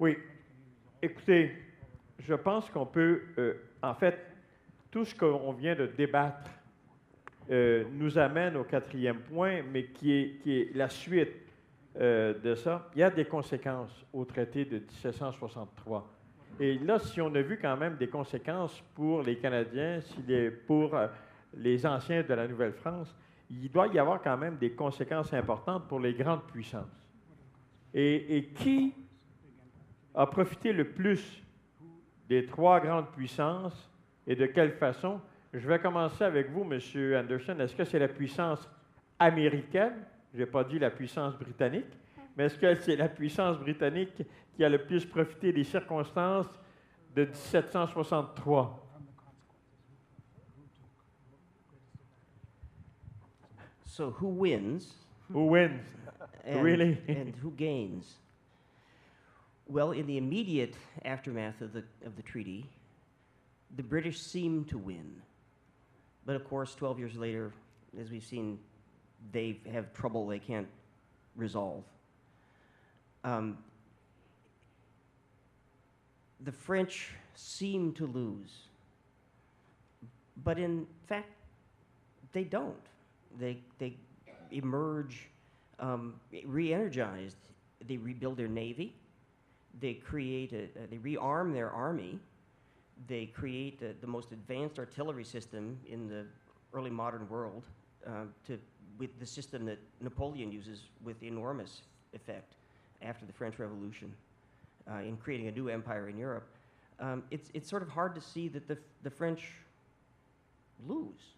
Oui. Écoutez, je pense qu'on peut, en fait, tout ce qu'on vient de débattre nous amène au quatrième point, mais qui est la suite de ça. Il y a des conséquences au traité de 1763. Et là, si on a vu quand même des conséquences pour les Canadiens, pour les anciens de la Nouvelle-France, il doit y avoir quand même des conséquences importantes pour les grandes puissances. Et qui a profité le plus des trois grandes puissances et de quelle façon? Je vais commencer avec vous, M. Anderson. Est-ce que c'est la puissance américaine? Je n'ai pas dit la puissance britannique, mais est-ce que c'est la puissance britannique qui a le plus profité des circonstances de 1763? So who wins? Who wins? Really? And who gains? Well, in the immediate aftermath of the treaty, the British seemed to win. But of course, 12 years later, as we've seen, they have trouble they can't resolve. The French seem to lose, but in fact, they don't. They emerge re-energized. They rebuild their navy. They they rearm their army. They create the most advanced artillery system in the early modern world, with the system that Napoleon uses with enormous effect after the French Revolution in creating a new empire in Europe. It's sort of hard to see that the French lose.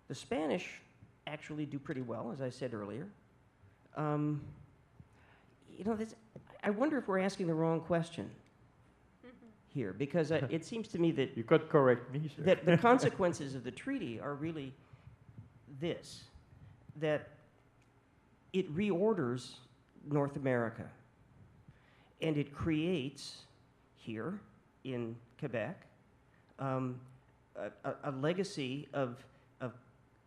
The Spanish actually do pretty well, as I said earlier. I wonder if we're asking the wrong question here, because it seems to me that you could correct me, sir. That the consequences of the treaty are really this: that it reorders North America, and it creates here in Quebec a legacy of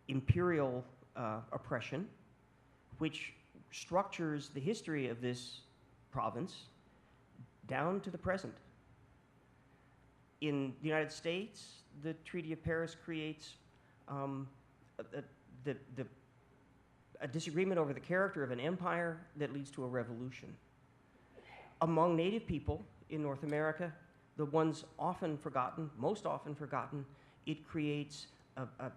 imperial oppression, which structures the history of this province down to the present. In the United States, the Treaty of Paris creates a disagreement over the character of an empire that leads to a revolution. Among Native people in North America, the ones often forgotten, most often forgotten, it creates a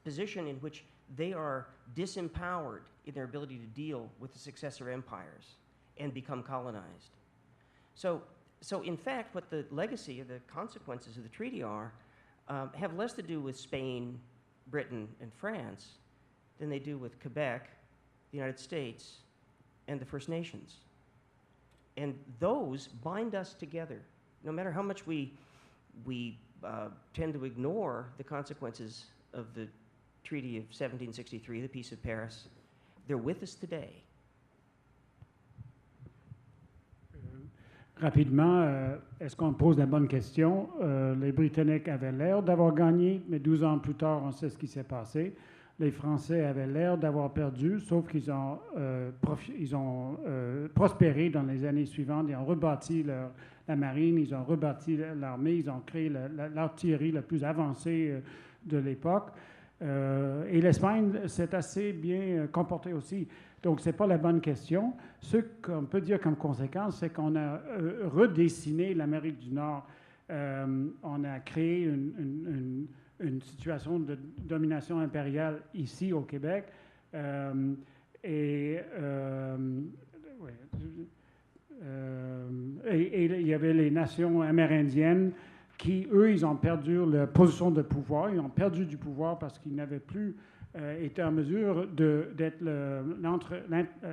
position in which they are disempowered in their ability to deal with the successor empires and become colonized. So in fact, what the legacy or the consequences of the treaty are have less to do with Spain, Britain, and France than they do with Quebec, the United States, and the First Nations. And those bind us together. No matter how much we tend to ignore the consequences of the Treaty of 1763, the Peace of Paris, they're with us today. Rapidement, est-ce qu'on pose la bonne question? Les Britanniques avaient l'air d'avoir gagné, mais 12 ans plus tard, on sait ce qui s'est passé. Les Français avaient l'air d'avoir perdu, sauf qu'ils ont, prospéré dans les années suivantes. Ils ont rebâti la marine, ils ont rebâti l'armée, ils ont créé l'artillerie la plus avancée de l'époque. Et l'Espagne s'est assez bien comportée aussi. Donc, ce n'est pas la bonne question. Ce qu'on peut dire comme conséquence, c'est qu'on a redessiné l'Amérique du Nord. On a créé une situation de domination impériale ici au Québec. Et il y avait les nations amérindiennes qui, eux, ils ont perdu leur position de pouvoir. Ils ont perdu du pouvoir parce qu'ils n'avaient plus été en mesure d'être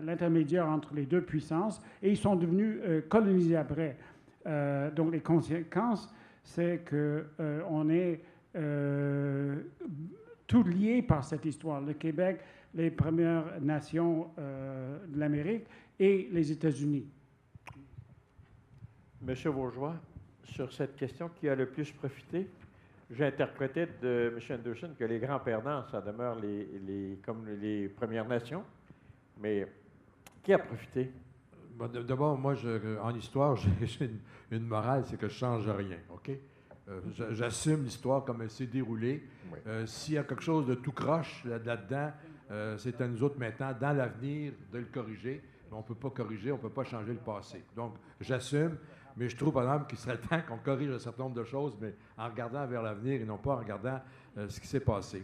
l'intermédiaire entre les deux puissances. Et ils sont devenus colonisés après. Donc, les conséquences, c'est qu'on est tout lié par cette histoire. Le Québec, les Premières Nations de l'Amérique et les États-Unis. Monsieur Bourgeois, sur cette question, qui a le plus profité? J'interprétais de M. Anderson que les grands perdants, ça demeure comme les Premières Nations. Mais qui a profité? Bon, d'abord, moi, en histoire, j'ai une morale, c'est que je ne change rien, OK? J'assume l'histoire comme elle s'est déroulée. Oui. S'il y a quelque chose de tout croche là-dedans, c'est à nous autres maintenant, dans l'avenir, de le corriger. Mais on ne peut pas corriger, on ne peut pas changer le passé. Donc, j'assume, mais je trouve, par exemple, qu'il serait temps qu'on corrige un certain nombre de choses, mais en regardant vers l'avenir et non pas en regardant ce qui s'est passé.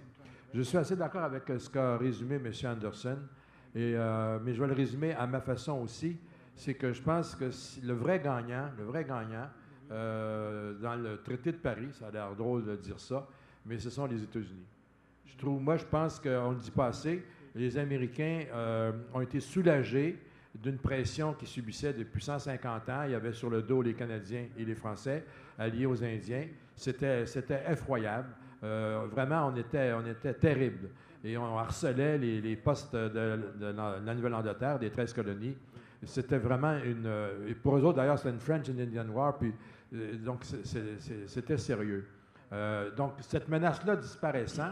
Je suis assez d'accord avec ce qu'a résumé M. Anderson, mais je vais le résumer à ma façon aussi. C'est que je pense que le vrai gagnant, dans le traité de Paris, ça a l'air drôle de dire ça, mais ce sont les États-Unis. Je pense qu'on ne le dit pas assez, les Américains ont été soulagés d'une pression qu'ils subissaient depuis 150 ans. Il y avait sur le dos les Canadiens et les Français alliés aux Indiens. C'était effroyable. Vraiment, on était terribles. Et on harcelait les postes de la Nouvelle-Angleterre, des 13 colonies. C'était vraiment et pour eux autres, d'ailleurs, c'était une French and Indian War, puis donc c'était sérieux. Donc, cette menace-là disparaissant,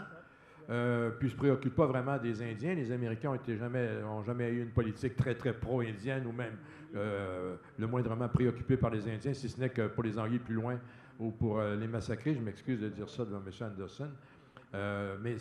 puis ne se préoccupe pas vraiment des Indiens. Les Américains n'ont jamais eu une politique très, très pro-indienne ou même le moindrement préoccupés par les Indiens, si ce n'est que pour les envoyer plus loin ou pour les massacrer. Je m'excuse de dire ça devant M. Anderson. Mais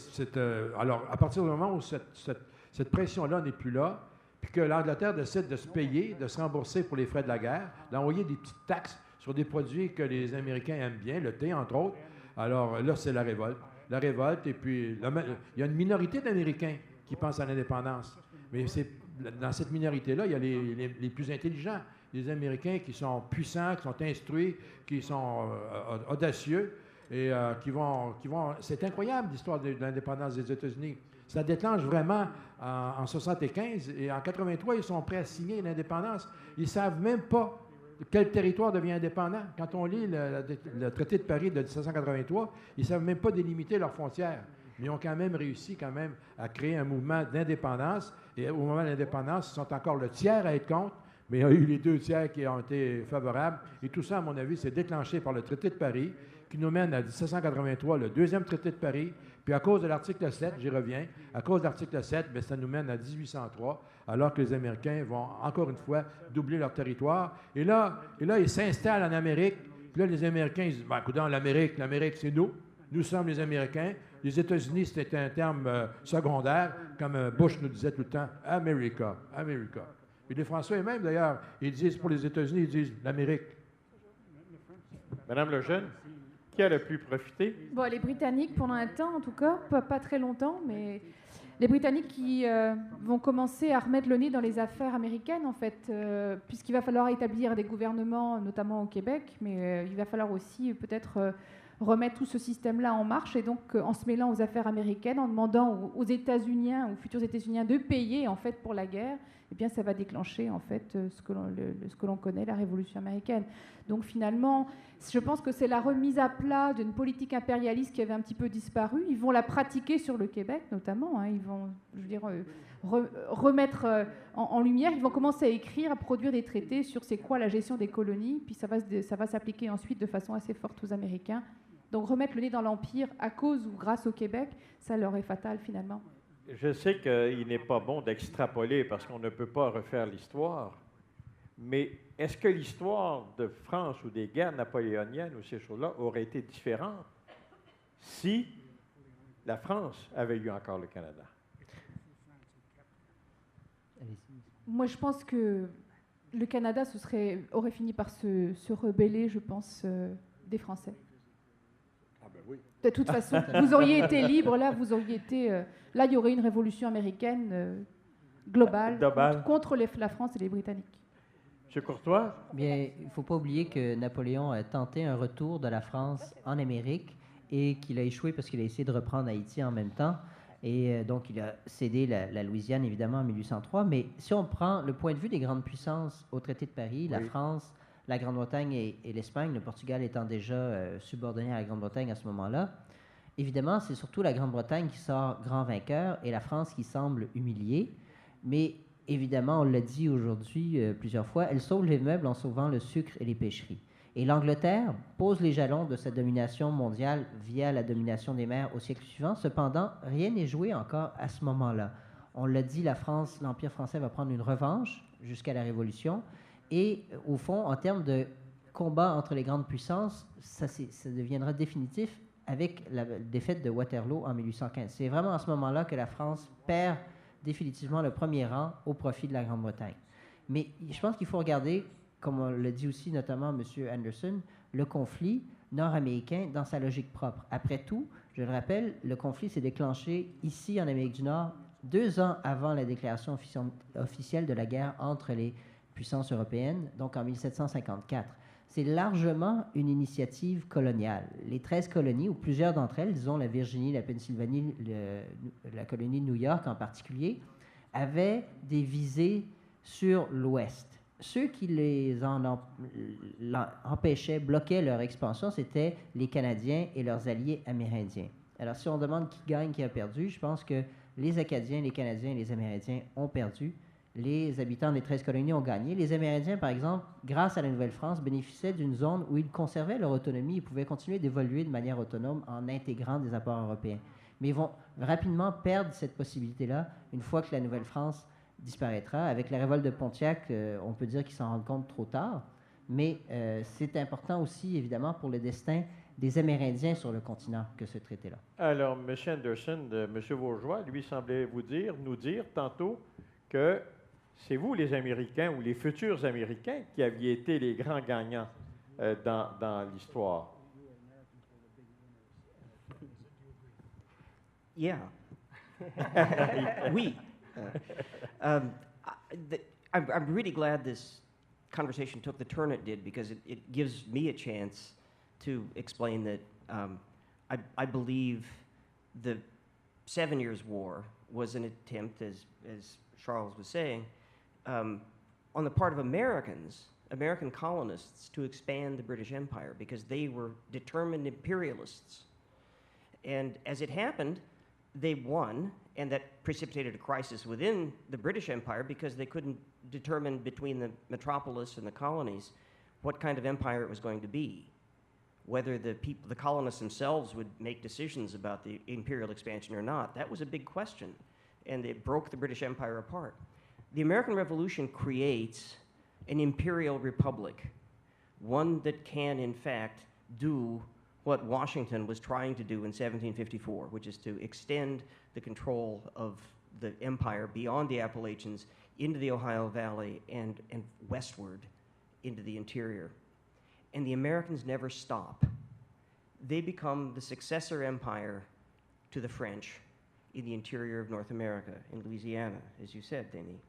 alors, à partir du moment où cette pression-là n'est plus là, puis que l'Angleterre décide de se payer, de se rembourser pour les frais de la guerre, d'envoyer des petites taxes sur des produits que les Américains aiment bien, le thé, entre autres, alors là, c'est la révolte. La révolte, et puis il y a une minorité d'Américains qui pensent à l'indépendance. Mais dans cette minorité-là, il y a les plus intelligents, les Américains qui sont puissants, qui sont instruits, qui sont audacieux, et qui vont... C'est incroyable, l'histoire de l'indépendance des États-Unis. Ça déclenche vraiment en 75, et en 83, ils sont prêts à signer l'indépendance. Ils ne savent même pas quel territoire devient indépendant. Quand on lit le traité de Paris de 1783, ils ne savent même pas délimiter leurs frontières. Mais ils ont quand même réussi à créer un mouvement d'indépendance. Et au moment de l'indépendance, ils sont encore le tiers à être contre, mais il y a eu les 2 tiers qui ont été favorables. Et tout ça, à mon avis, c'est déclenché par le traité de Paris, qui nous mène à 1783, le 2e traité de Paris. Puis à cause de l'article 7, j'y reviens, à cause de l'article 7, bien, ça nous mène à 1803, alors que les Américains vont, encore une fois, doubler leur territoire. Et là ils s'installent en Amérique. Puis là, les Américains, ils disent, ben, écoute, l'Amérique, c'est nous. Nous sommes les Américains. Les États-Unis, c'était un terme secondaire, comme Bush nous disait tout le temps, America, America. Et les Français eux-mêmes, d'ailleurs, ils disent, pour les États-Unis, ils disent l'Amérique. Madame Lejeune, qui a le plus profité? Bon, les Britanniques, pendant un temps, en tout cas, pas très longtemps, mais les Britanniques qui vont commencer à remettre le nez dans les affaires américaines, en fait, puisqu'il va falloir établir des gouvernements, notamment au Québec, mais il va falloir aussi peut-être remettre tout ce système-là en marche, et donc en se mêlant aux affaires américaines, en demandant aux États-Uniens, aux futurs États-Uniens de payer, en fait, pour la guerre, eh bien, ça va déclencher, en fait, ce que l'on connaît, la Révolution américaine. Donc, finalement, je pense que c'est la remise à plat d'une politique impérialiste qui avait un petit peu disparu. Ils vont la pratiquer sur le Québec, notamment. Hein. Ils vont, je veux dire, remettre en lumière. Ils vont commencer à écrire, à produire des traités sur c'est quoi la gestion des colonies. Puis ça va s'appliquer ensuite de façon assez forte aux Américains. Donc, remettre le nez dans l'Empire à cause ou grâce au Québec, ça leur est fatal, finalement. Je sais qu'il n'est pas bon d'extrapoler parce qu'on ne peut pas refaire l'histoire, mais est-ce que l'histoire de France ou des guerres napoléoniennes ou ces choses-là aurait été différente si la France avait eu encore le Canada? Moi, je pense que le Canada aurait fini par se rebeller, je pense, des Français. Ah ben oui. De toute façon, vous auriez été libre, là, là, il y aurait une révolution américaine globale contre la France et les Britanniques. M. Courtois? Bien, il ne faut pas oublier que Napoléon a tenté un retour de la France en Amérique et qu'il a échoué parce qu'il a essayé de reprendre Haïti en même temps. Et donc, il a cédé la Louisiane, évidemment, en 1803. Mais si on prend le point de vue des grandes puissances au traité de Paris, la France, la Grande-Bretagne et l'Espagne, le Portugal étant déjà subordonné à la Grande-Bretagne à ce moment-là, évidemment, c'est surtout la Grande-Bretagne qui sort grand vainqueur et la France qui semble humiliée. Mais évidemment, on l'a dit aujourd'hui plusieurs fois, elle sauve les meubles en sauvant le sucre et les pêcheries. Et l'Angleterre pose les jalons de cette domination mondiale via la domination des mers au siècle suivant. Cependant, rien n'est joué encore à ce moment-là. On l'a dit, l'Empire français va prendre une revanche. jusqu'à la Révolution. Et au fond, en termes de combat entre les grandes puissances, ça deviendra définitif avec la défaite de Waterloo en 1815. C'est vraiment à ce moment-là que la France perd définitivement le premier rang au profit de la Grande-Bretagne. Mais je pense qu'il faut regarder, comme on le dit aussi notamment M. Anderson, le conflit nord-américain dans sa logique propre. Après tout, je le rappelle, le conflit s'est déclenché ici en Amérique du Nord 2 ans avant la déclaration officielle de la guerre entre les puissances européennes, donc en 1754. C'est largement une initiative coloniale. Les 13 colonies, ou plusieurs d'entre elles, disons la Virginie, la Pennsylvanie, la colonie de New York en particulier, avaient des visées sur l'Ouest. Ceux qui les empêchaient, bloquaient leur expansion, c'était les Canadiens et leurs alliés amérindiens. Alors, si on demande qui gagne, qui a perdu, je pense que les Acadiens, les Canadiens et les Amérindiens ont perdu. Les habitants des 13 colonies ont gagné. Les Amérindiens, par exemple, grâce à la Nouvelle-France, bénéficiaient d'une zone où ils conservaient leur autonomie. Ils pouvaient continuer d'évoluer de manière autonome en intégrant des apports européens. Mais ils vont rapidement perdre cette possibilité-là une fois que la Nouvelle-France disparaîtra. Avec la révolte de Pontiac, on peut dire qu'ils s'en rendent compte trop tard. Mais c'est important aussi, évidemment, pour le destin des Amérindiens sur le continent que ce traité-là. Alors, M. Anderson, M. Bourgeois, lui, semblait nous dire tantôt que c'est vous, les Américains, ou les futurs Américains, qui aviez été les grands gagnants dans l'histoire. Yeah. We. I'm really glad this conversation took the turn it did, because it gives me a chance to explain that I believe the 7 Years' War was an attempt, as Charles was saying, on the part of Americans, American colonists, to expand the British Empire, because they were determined imperialists. And as it happened, they won, and that precipitated a crisis within the British Empire, because they couldn't determine between the metropolis and the colonies what kind of empire it was going to be, whether the colonists themselves would make decisions about the imperial expansion or not. That was a big question, and it broke the British Empire apart. The American Revolution creates an imperial republic, one that can, in fact, do what Washington was trying to do in 1754, which is to extend the control of the empire beyond the Appalachians into the Ohio Valley and westward into the interior. And the Americans never stop. They become the successor empire to the French in the interior of North America, in Louisiana, as you said, Denis.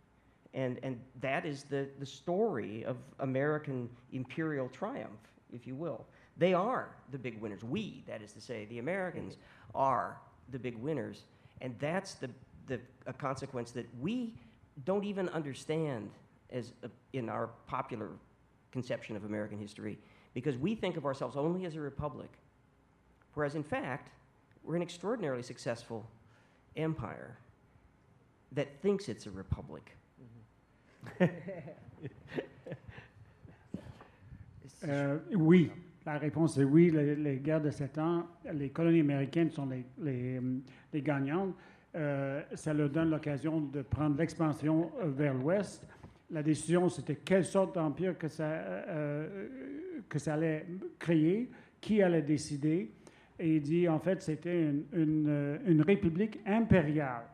And that is the story of American imperial triumph, if you will. They are the big winners. We, that is to say, the Americans, are the big winners. And that's a consequence that we don't even understand in our popular conception of American history, because we think of ourselves only as a republic, whereas in fact, we're an extraordinarily successful empire that thinks it's a republic. Oui, la réponse est oui. Les guerres de 7 ans, les colonies américaines sont les gagnantes. Ça leur donne l'occasion de prendre l'expansion vers l'ouest. La décision, c'était quelle sorte d'empire que ça allait créer, qui allait décider. Et il dit, en fait, c'était une république impériale.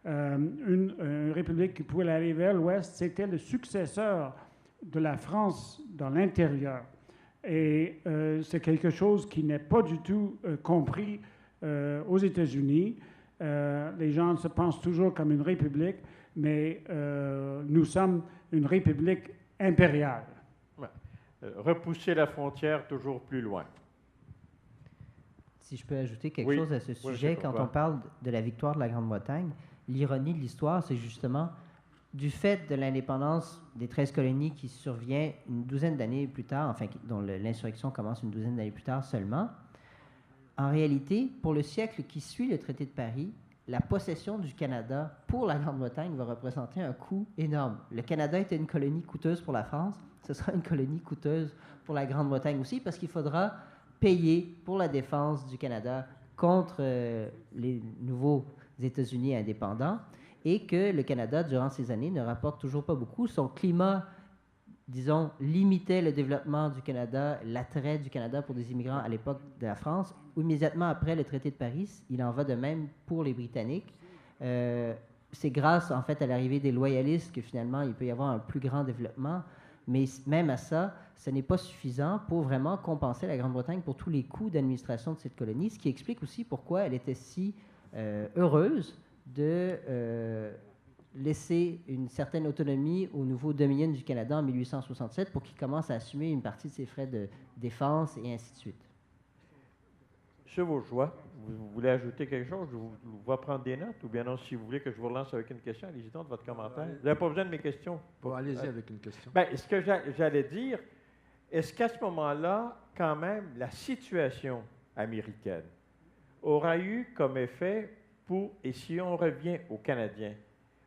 Une république qui pouvait aller vers l'ouest, c'était le successeur de la France dans l'intérieur. Et c'est quelque chose qui n'est pas du tout compris aux États-Unis. Les gens se pensent toujours comme une république, mais nous sommes une république impériale. Ouais. Repousser la frontière toujours plus loin. Si je peux ajouter quelque chose à ce sujet, quand on parle de la victoire de la Grande-Bretagne, l'ironie de l'histoire, c'est justement du fait de l'indépendance des 13 colonies qui survient une douzaine d'années plus tard, enfin dont l'insurrection commence une douzaine d'années plus tard seulement. En réalité, pour le siècle qui suit le traité de Paris, la possession du Canada pour la Grande-Bretagne va représenter un coût énorme. Le Canada était une colonie coûteuse pour la France, ce sera une colonie coûteuse pour la Grande-Bretagne aussi, parce qu'il faudra payer pour la défense du Canada contre les nouveaux États-Unis indépendants. et que le Canada, durant ces années, ne rapporte toujours pas beaucoup. Son climat, disons, limitait le développement du Canada, l'attrait du Canada pour des immigrants à l'époque de la France. Immédiatement après le traité de Paris, il en va de même pour les Britanniques. C'est grâce, en fait, à l'arrivée des loyalistes que finalement, il peut y avoir un plus grand développement. Mais même à ça, ce n'est pas suffisant pour vraiment compenser la Grande-Bretagne pour tous les coûts d'administration de cette colonie, ce qui explique aussi pourquoi elle était si heureuse de laisser une certaine autonomie au nouveau Dominion du Canada en 1867 pour qu'il commence à assumer une partie de ses frais de défense et ainsi de suite. Sur vos choix, vous voulez ajouter quelque chose? Je vous vois prendre des notes, ou bien non, si vous voulez que je vous relance avec une question, allez-y donc de votre commentaire. Vous n'avez pas besoin de mes questions. Bon, allez-y avec une question. Bien, ce que j'allais dire, est-ce qu'à ce moment-là, quand même, la situation américaine aura eu comme effet et si on revient aux Canadiens,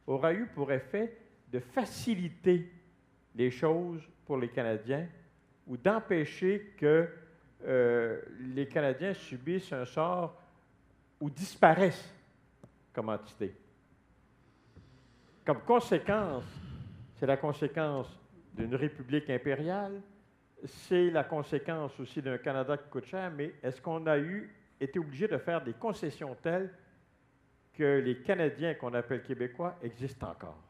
aura eu pour effet de faciliter les choses pour les Canadiens ou d'empêcher que les Canadiens subissent un sort ou disparaissent comme entité. Comme conséquence, c'est la conséquence d'une république impériale, c'est la conséquence aussi d'un Canada qui coûte cher, mais est-ce qu'on a été obligé de faire des concessions telles que les Canadiens qu'on appelle Québécois existent encore?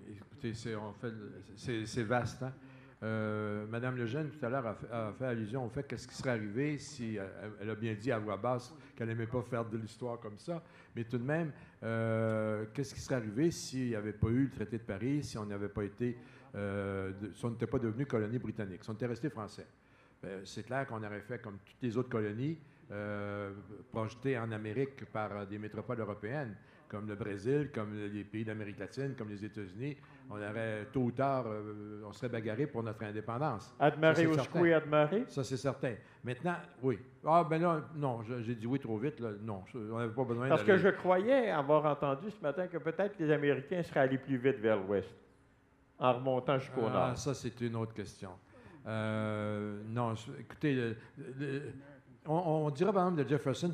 Écoutez, c'est vaste, hein? Madame Lejeune, tout à l'heure, a fait allusion au fait qu'est-ce qui serait arrivé si, elle a bien dit à voix basse qu'elle n'aimait pas faire de l'histoire comme ça, mais tout de même, qu'est-ce qui serait arrivé s'il n'y avait pas eu le traité de Paris, si on n'avait pas été, si on n'était pas devenu colonie britannique, si on était resté français? C'est clair qu'on aurait fait comme toutes les autres colonies, projetées en Amérique par des métropoles européennes, comme le Brésil, comme les pays d'Amérique latine, comme les États-Unis. On aurait, tôt ou tard, on serait bagarré pour notre indépendance. Admaré au secou et admaré? Ça, c'est certain. Maintenant, oui. Ah, ben là, non, j'ai dit oui trop vite. Là. Non, on n'avait pas besoin Parce que je croyais avoir entendu ce matin que peut-être les Américains seraient allés plus vite vers l'ouest, en remontant jusqu'au nord. Ça, c'est une autre question. Non, écoutez, on dirait par exemple de Jefferson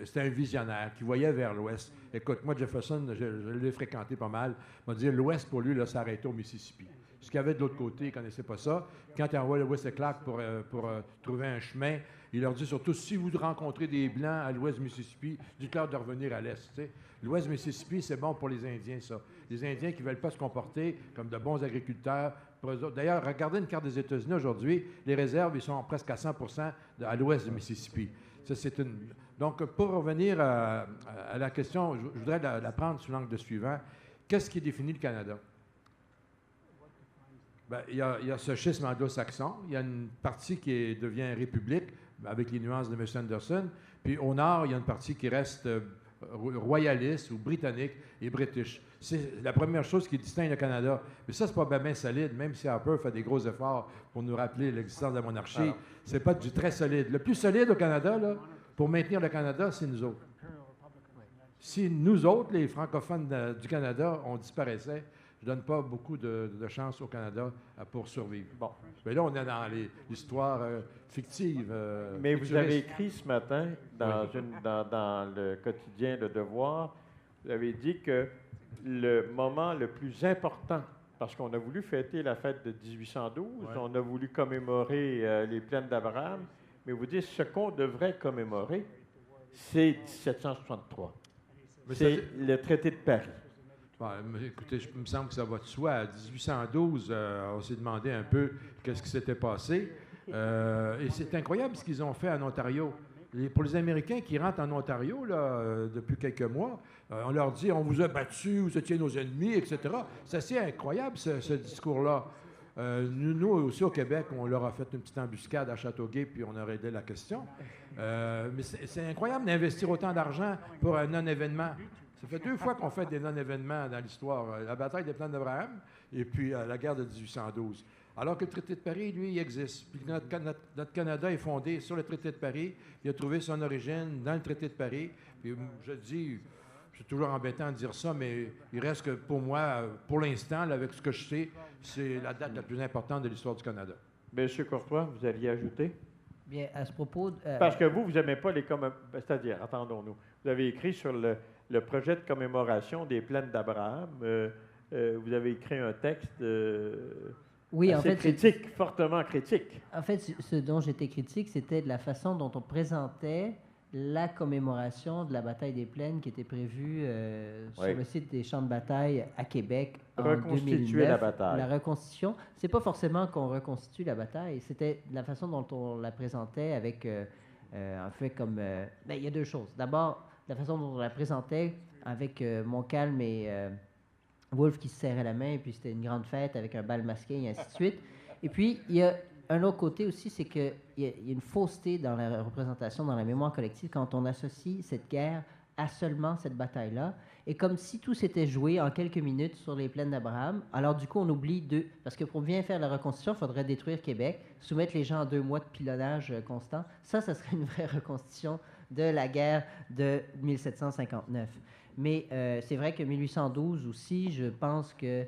c'était un visionnaire, qui voyait vers l'ouest. Écoute, moi, Jefferson, je l'ai fréquenté pas mal. Il m'a dit l'ouest, pour lui, là, s'arrêtait au Mississippi. Ce qu'il y avait de l'autre côté, il ne connaissait pas ça. Quand il envoie Lewis et Clark pour trouver un chemin, il leur dit surtout, si vous rencontrez des Blancs à l'ouest du Mississippi, dites-leur de revenir à l'est. T'sais. L'ouest du Mississippi, c'est bon pour les Indiens, ça. Les Indiens qui ne veulent pas se comporter comme de bons agriculteurs. D'ailleurs, regardez une carte des États-Unis aujourd'hui, les réserves, ils sont presque à 100% à l'ouest du Mississippi. Ça, Donc, pour revenir à la question, je voudrais la prendre sous l'angle suivant. Qu'est-ce qui définit le Canada? Bien, il y a ce schisme anglo-saxon. Il y a une partie qui devient république, avec les nuances de M. Anderson. Puis au nord, il y a une partie qui reste royaliste ou britannique et british. C'est la première chose qui distingue le Canada. Mais ça, c'est pas bien solide, même si Harper fait des gros efforts pour nous rappeler l'existence de la monarchie. C'est pas du très solide. Le plus solide au Canada, là, pour maintenir le Canada, c'est nous autres. Si nous autres, les francophones du Canada, on disparaissait, je ne donne pas beaucoup de chance au Canada pour survivre. Bon. Mais là, on est dans l'histoire fictive. Mais vous avez écrit ce matin dans le quotidien Le Devoir, vous avez dit que le moment le plus important, parce qu'on a voulu fêter la fête de 1812, on a voulu commémorer les plaines d'Abraham, mais vous dites ce qu'on devrait commémorer, c'est 1763. C'est le traité de Paris. Bon, écoutez, il me semble que ça va de soi. À 1812, on s'est demandé un peu qu'est-ce qui s'était passé. Et c'est incroyable ce qu'ils ont fait en Ontario. Pour les Américains qui rentrent en Ontario là, depuis quelques mois, on leur dit « on vous a battus, vous étiez nos ennemis, etc. » C'est assez incroyable, ce discours-là. Nous aussi, au Québec, on leur a fait une petite embuscade à Châteauguay, puis on a réglé la question. Mais c'est incroyable d'investir autant d'argent pour un non-événement. Ça fait 2 fois qu'on fait des non-événements dans l'histoire. La bataille des plaines d'Abraham et puis la guerre de 1812. Alors que le traité de Paris, lui, il existe. Puis notre Canada est fondé sur le traité de Paris. Il a trouvé son origine dans le traité de Paris. Puis je dis, c'est toujours embêtant de dire ça, mais il reste que pour moi, pour l'instant, là, avec ce que je sais, c'est la date la plus importante de l'histoire du Canada. Monsieur Courtois, vous alliez ajouter? Bien, à ce propos... Parce que vous n'aimez pas les commémorations. C'est-à-dire, attendons-nous, vous avez écrit sur le projet de commémoration des plaines d'Abraham. Vous avez écrit un texte Oui, en assez fait, critique, fortement critique. En fait, ce dont j'étais critique, c'était de la façon dont on présentait la commémoration de la bataille des Plaines qui était prévue sur Oui. le site des champs de bataille à Québec en Reconstituer 2009. la bataille. La reconstitution, c'est pas forcément qu'on reconstitue la bataille, c'était la façon dont on la présentait avec un fait comme... ben, il y a deux choses. D'abord, la façon dont on la présentait avec Montcalm et Wolfe qui se serraient la main, et puis c'était une grande fête avec un bal masqué, et ainsi de suite. Et puis, il y a un autre côté aussi, c'est qu'il y a une fausseté dans la représentation, dans la mémoire collective, quand on associe cette guerre à seulement cette bataille-là, et comme si tout s'était joué en quelques minutes sur les plaines d'Abraham. Alors du coup, on oublie parce que pour bien faire la reconstitution, il faudrait détruire Québec, soumettre les gens à 2 mois de pilonnage constant. Ça serait une vraie reconstitution de la guerre de 1759. Mais c'est vrai que 1812 aussi, je pense que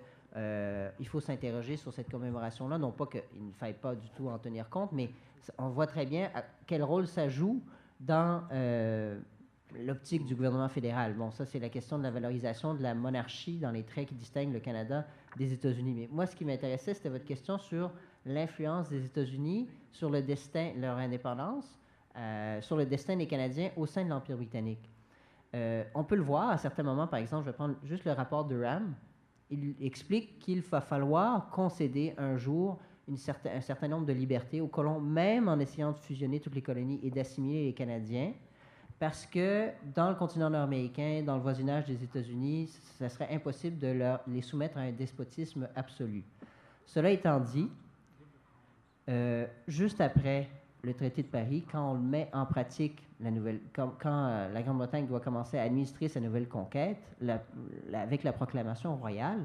il faut s'interroger sur cette commémoration-là. Non pas qu'il ne faille pas du tout en tenir compte, mais on voit très bien quel rôle ça joue dans l'optique du gouvernement fédéral. Bon, ça, c'est la question de la valorisation de la monarchie dans les traits qui distinguent le Canada des États-Unis. Mais moi, ce qui m'intéressait, c'était votre question sur l'influence des États-Unis sur le destin, leur indépendance, sur le destin des Canadiens au sein de l'Empire britannique. On peut le voir à certains moments, par exemple, je vais prendre juste le rapport de Durham. Il explique qu'il va falloir concéder un jour un certain nombre de libertés aux colons, même en essayant de fusionner toutes les colonies et d'assimiler les Canadiens, parce que dans le continent nord-américain, dans le voisinage des États-Unis, ça serait impossible de les soumettre à un despotisme absolu. Cela étant dit, juste après le traité de Paris, quand on le met en pratique, quand la Grande-Bretagne doit commencer à administrer sa nouvelle conquête, avec la proclamation royale,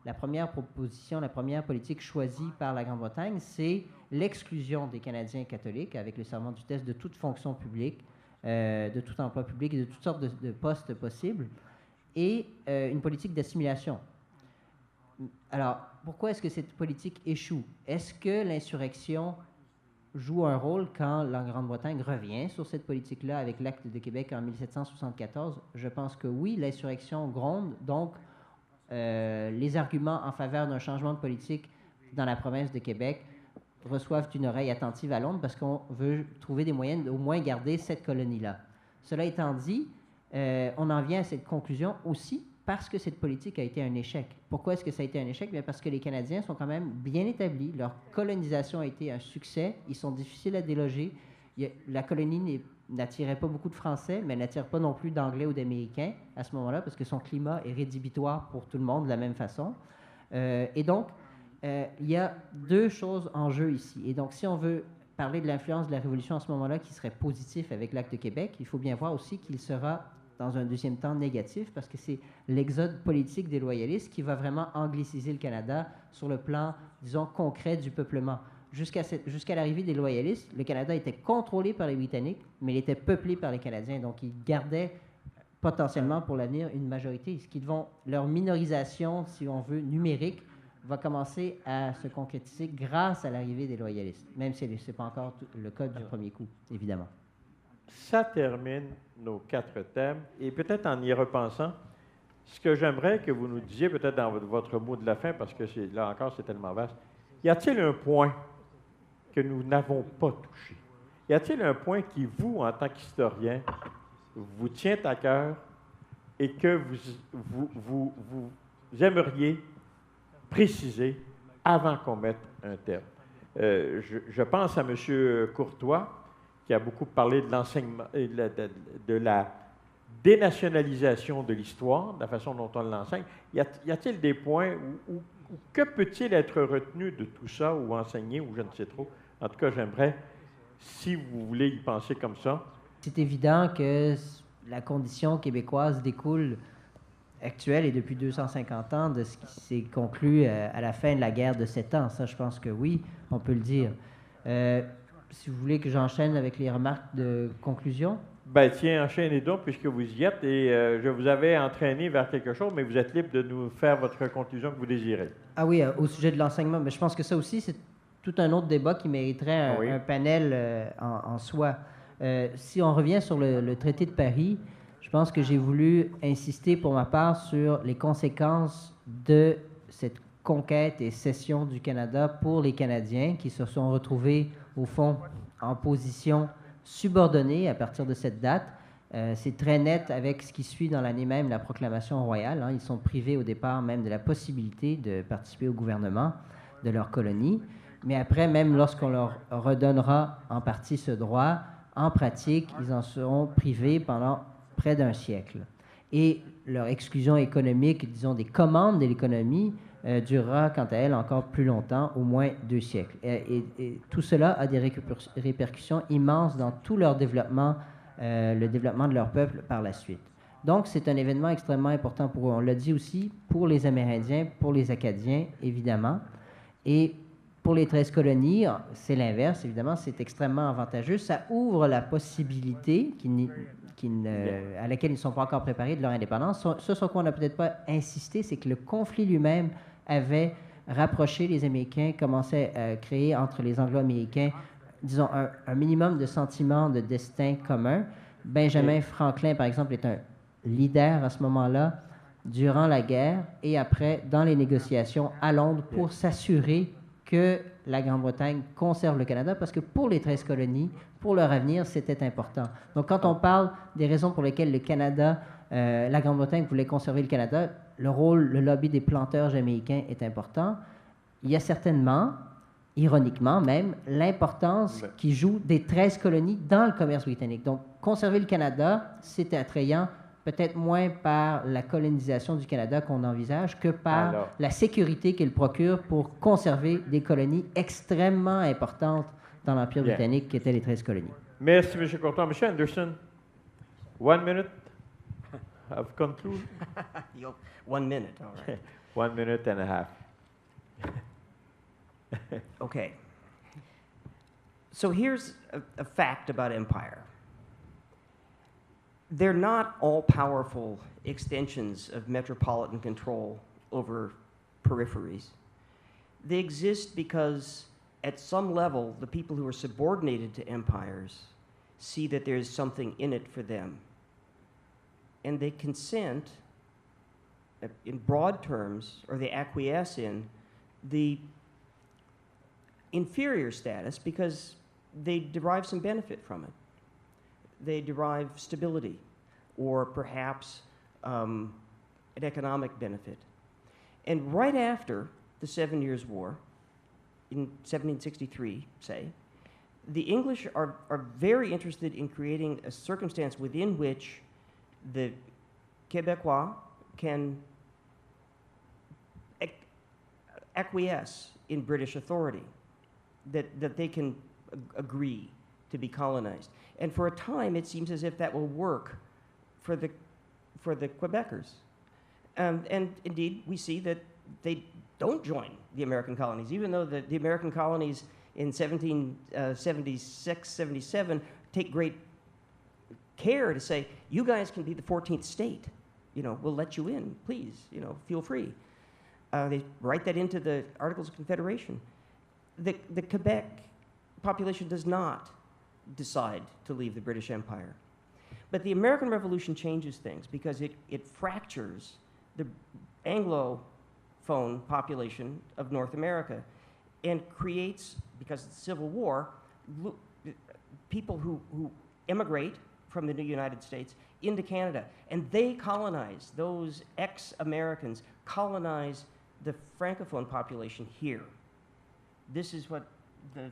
la première proposition, la première politique choisie par la Grande-Bretagne, c'est l'exclusion des Canadiens catholiques, avec le serment du test, de toute fonction publique, de tout emploi public et de toutes sortes de postes possibles, et une politique d'assimilation. Alors, pourquoi est-ce que cette politique échoue? Est-ce que l'insurrection joue un rôle quand la Grande-Bretagne revient sur cette politique-là avec l'Acte de Québec en 1774? Je pense que oui, l'insurrection gronde, donc les arguments en faveur d'un changement de politique dans la province de Québec reçoivent une oreille attentive à Londres parce qu'on veut trouver des moyens d'au moins garder cette colonie-là. Cela étant dit, on en vient à cette conclusion aussi parce que cette politique a été un échec. Pourquoi est-ce que ça a été un échec? Bien parce que les Canadiens sont quand même bien établis. Leur colonisation a été un succès. Ils sont difficiles à déloger. La colonie n'attirait pas beaucoup de Français, mais n'attire pas non plus d'Anglais ou d'Américains à ce moment-là parce que son climat est rédhibitoire pour tout le monde de la même façon. Et donc, il y a deux choses en jeu ici. Et donc, si on veut parler de l'influence de la Révolution à ce moment-là qui serait positif avec l'Acte de Québec, il faut bien voir aussi qu'il sera dans un deuxième temps négatif parce que c'est l'exode politique des loyalistes qui va vraiment angliciser le Canada sur le plan, disons, concret du peuplement. Jusqu'à l'arrivée des loyalistes, le Canada était contrôlé par les Britanniques, mais il était peuplé par les Canadiens. Donc, ils gardaient potentiellement pour l'avenir une majorité. Leur minorisation, si on veut, numérique, va commencer à se concrétiser grâce à l'arrivée des loyalistes, même si ce n'est pas encore le cas du premier coup, évidemment. Ça termine nos 4 thèmes. Et peut-être en y repensant, ce que j'aimerais que vous nous disiez, peut-être dans votre mot de la fin, parce que là encore, c'est tellement vaste, y a-t-il un point que nous n'avons pas touché? Y a-t-il un point qui, vous, en tant qu'historien, vous tient à cœur et que vous aimeriez préciser avant qu'on mette un terme? Je pense à M. Courtois, qui a beaucoup parlé de l'enseignement, de la dénationalisation de l'histoire, de la façon dont on l'enseigne. Y a-t-il des points où que peut-il être retenu de tout ça ou enseigné, ou je ne sais trop? En tout cas, j'aimerais, si vous voulez y penser comme ça. C'est évident que la condition québécoise découle actuelle et depuis 250 ans de ce qui s'est conclu à la fin de la guerre de 7 ans. Ça, je pense que oui, on peut le dire. Si vous voulez que j'enchaîne avec les remarques de conclusion. Ben tiens, enchaînez donc puisque vous y êtes et je vous avais entraîné vers quelque chose, mais vous êtes libre de nous faire votre conclusion que vous désirez. Ah oui, au sujet de l'enseignement, mais je pense que ça aussi, c'est tout un autre débat qui mériterait un panel en soi. Si on revient sur le traité de Paris, Je pense que j'ai voulu insister pour ma part sur les conséquences de cette conquête et cession du Canada pour les Canadiens qui se sont retrouvés, au fond, en position subordonnée à partir de cette date. C'est très net avec ce qui suit dans l'année même, la proclamation royale. Hein. Ils sont privés au départ même de la possibilité de participer au gouvernement de leur colonie. Mais après, même lorsqu'on leur redonnera en partie ce droit, en pratique, ils en seront privés pendant près d'1 siècle. Et leur exclusion économique, disons des commandes de l'économie, durera quant à elle encore plus longtemps, au moins 2 siècles. Et tout cela a des répercussions immenses dans tout leur développement, le développement de leur peuple par la suite. Donc, c'est un événement extrêmement important pour eux. On l'a dit aussi, pour les Amérindiens, pour les Acadiens, évidemment. Et pour les 13 colonies, c'est l'inverse, évidemment, c'est extrêmement avantageux. Ça ouvre la possibilité à laquelle ils ne sont pas encore préparés de leur indépendance. Ce sur quoi on n'a peut-être pas insisté, c'est que le conflit lui-même avait rapproché les Américains, commençait à créer entre les Anglo-Américains, disons, un minimum de sentiments de destin commun. Benjamin Franklin, par exemple, est un leader à ce moment-là, durant la guerre et après, dans les négociations à Londres, pour s'assurer que la Grande-Bretagne conserve le Canada, parce que pour les 13 colonies, pour leur avenir, c'était important. Donc, quand on parle des raisons pour lesquelles le Canada, la Grande-Bretagne voulait conserver le Canada, le lobby des planteurs jamaïcains est important. Il y a certainement, ironiquement même, l'importance qui joue des 13 colonies dans le commerce britannique. Donc, conserver le Canada, c'était attrayant, peut-être moins par la colonisation du Canada qu'on envisage que par la sécurité qu'il procure pour conserver des colonies extrêmement importantes dans l'Empire britannique qui étaient les 13 colonies. Merci, M. Courtois. M. Anderson, 1 minute of conclusion. 1 minute, all right. 1 minute and a half. Okay. So here's a fact about empire. They're not all-powerful extensions of metropolitan control over peripheries. They exist because, at some level, the people who are subordinated to empires see that there's something in it for them. And they consent, in broad terms, or they acquiesce in the inferior status because they derive some benefit from it. They derive stability or perhaps an economic benefit. And right after the 7 Years' War, in 1763, say, the English are very interested in creating a circumstance within which the Quebecois can acquiesce in British authority, that they can agree to be colonized. And for a time, it seems as if that will work for the Quebecers. And indeed, we see that they don't join the American colonies, even though the American colonies in 1776, 77 take great care to say, you guys can be the 14th state. You know, we'll let you in, please, you know, feel free. They write that into the Articles of Confederation. The Quebec population does not decide to leave the British Empire. But the American Revolution changes things because it fractures the Anglophone population of North America and creates, because of the Civil War, people who emigrate from the new United States into Canada. And they colonize, those ex-Americans colonize the Francophone population here. This is what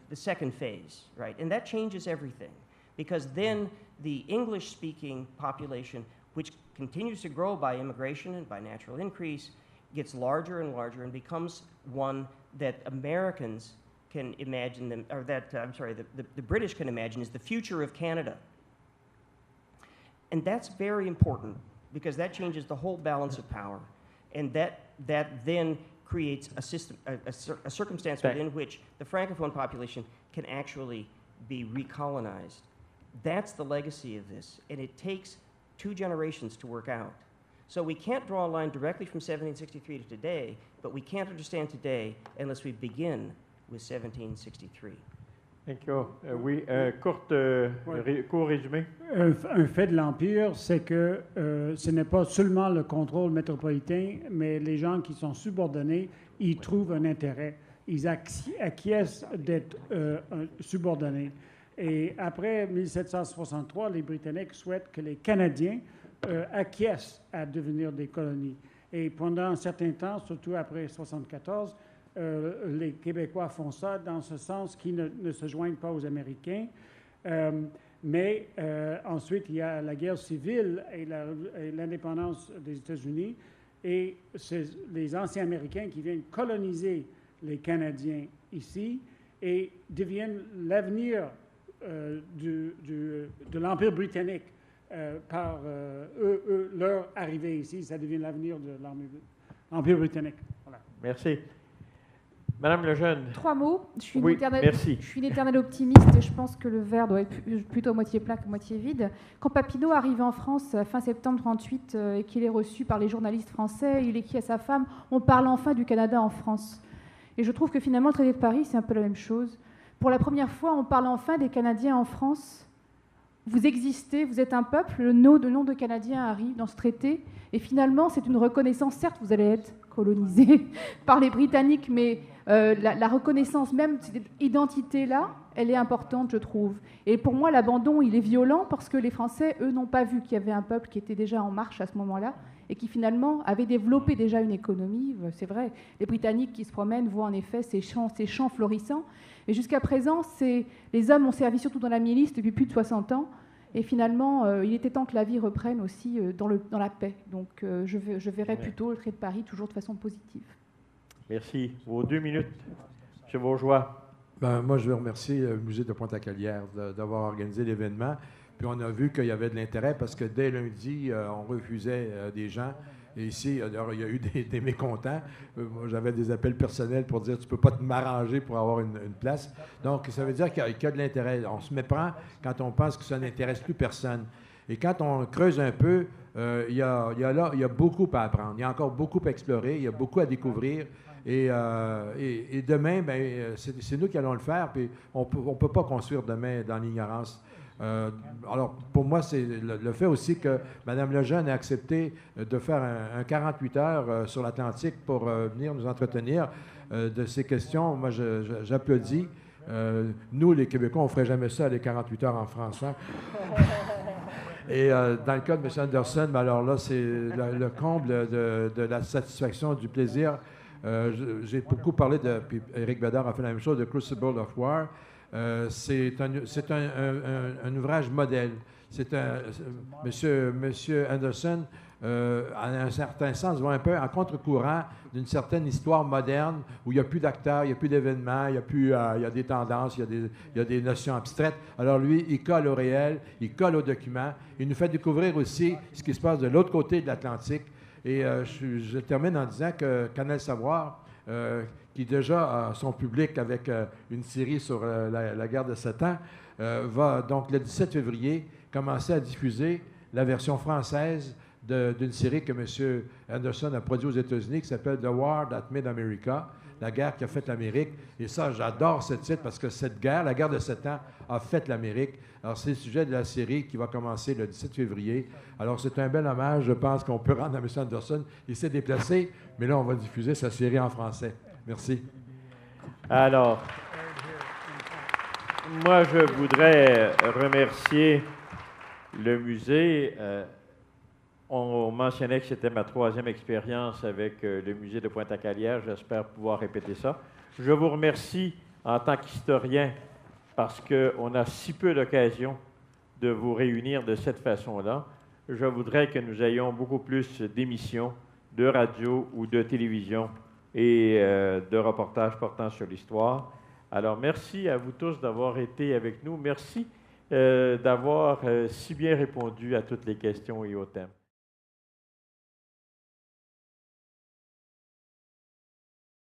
the second phase, right? And that changes everything because then the English-speaking population, which continues to grow by immigration and by natural increase, gets larger and larger and becomes one that Americans can imagine them, or that, the British can imagine is the future of Canada. And that's very important because that changes the whole balance of power. And that then creates a system, a circumstance within which the Francophone population can actually be recolonized. That's the legacy of this, and it takes 2 generations to work out. So we can't draw a line directly from 1763 to today, but we can't understand today unless we begin with 1763. Thank you. Oui, court résumé. Un fait de l'Empire, c'est que ce n'est pas seulement le contrôle métropolitain, mais les gens qui sont subordonnés, ils trouvent un intérêt. Ils acquiescent d'être subordonnés. Et après 1763, les Britanniques souhaitent que les Canadiens acquiescent à devenir des colonies. Et pendant un certain temps, surtout après 1974, les Québécois font ça dans ce sens qu'ils ne se joignent pas aux Américains. Mais ensuite, il y a la guerre civile et l'indépendance des États-Unis. Et c'est les anciens Américains qui viennent coloniser les Canadiens ici et deviennent l'avenir de l'Empire britannique par leur arrivée ici. Ça devient l'avenir de l'Empire britannique. Voilà. Merci. Madame Lejeune. 3 mots. Je suis une éternelle optimiste et je pense que le verre doit être plutôt moitié plein que moitié vide. Quand Papineau arrive en France fin septembre 1938 et qu'il est reçu par les journalistes français, il écrit à sa femme « On parle enfin du Canada en France ». Et je trouve que finalement, le traité de Paris, c'est un peu la même chose. Pour la première fois, on parle enfin des Canadiens en France. Vous existez, vous êtes un peuple, le nom de Canadiens arrive dans ce traité. Et finalement, c'est une reconnaissance. Certes, vous allez être colonisé par les Britanniques, mais la reconnaissance même de cette identité-là, elle est importante, je trouve. Et pour moi, l'abandon, il est violent parce que les Français, eux, n'ont pas vu qu'il y avait un peuple qui était déjà en marche à ce moment-là et qui finalement avait développé déjà une économie. C'est vrai, les Britanniques qui se promènent voient en effet ces champs florissants. Mais jusqu'à présent, les hommes ont servi surtout dans la milice depuis plus de 60 ans. Et finalement, il était temps que la vie reprenne aussi dans la paix. Donc je verrai plutôt le traité de Paris toujours de façon positive. Merci. Vos 2 minutes, M. Bourgeois. Moi, je veux remercier le musée de Pointe-à-Calière d'avoir organisé l'événement. Puis on a vu qu'il y avait de l'intérêt parce que dès lundi, on refusait des gens. Et ici, il y a eu des mécontents. Moi, j'avais des appels personnels pour dire « tu ne peux pas m'arranger pour avoir une place ». Donc, ça veut dire qu'il y a de l'intérêt. On se méprend quand on pense que ça n'intéresse plus personne. Et quand on creuse un peu, il y a beaucoup à apprendre. Il y a encore beaucoup à explorer. Il y a beaucoup à découvrir. Et demain, c'est nous qui allons le faire. Puis on ne peut pas construire demain dans l'ignorance. Alors, pour moi, c'est le fait aussi que Mme Lejeune a accepté de faire un 48 heures sur l'Atlantique pour venir nous entretenir de ces questions. Moi, j'applaudis. Nous, les Québécois, on ne ferait jamais ça, les 48 heures en France. Hein? Et dans le cas de M. Anderson, alors là, c'est le comble de la satisfaction, du plaisir. J'ai beaucoup parlé puis Éric Bédard a fait la même chose, de Crucible of War. C'est un ouvrage modèle. Monsieur Anderson, en un certain sens, va un peu en contre-courant d'une certaine histoire moderne où il n'y a plus d'acteurs, il n'y a plus d'événements, il y a des tendances, il y a des notions abstraites. Alors lui, il colle au réel, il colle aux documents. Il nous fait découvrir aussi ce qui se passe de l'autre côté de l'Atlantique. Et je termine en disant que Canal Savoir, qui déjà a son public avec une série sur la guerre de 7 ans, va donc le 17 février commencer à diffuser la version française d'une série que M. Anderson a produite aux États-Unis qui s'appelle « The War That Made America », la guerre qui a fait l'Amérique. Et ça, j'adore ce titre parce que cette guerre, la guerre de 7 ans, a fait l'Amérique. Alors, c'est le sujet de la série qui va commencer le 17 février. Alors, c'est un bel hommage, je pense, qu'on peut rendre à M. Anderson. Il s'est déplacé, mais là, on va diffuser sa série en français. Merci. Alors, moi, je voudrais remercier le musée. On mentionnait que c'était ma 3e expérience avec le musée de Pointe-à-Calière. J'espère pouvoir répéter ça. Je vous remercie en tant qu'historien parce qu'on a si peu d'occasions de vous réunir de cette façon-là. Je voudrais que nous ayons beaucoup plus d'émissions de radio ou de télévision et de reportages portant sur l'histoire. Alors, merci à vous tous d'avoir été avec nous. Merci d'avoir si bien répondu à toutes les questions et aux thèmes.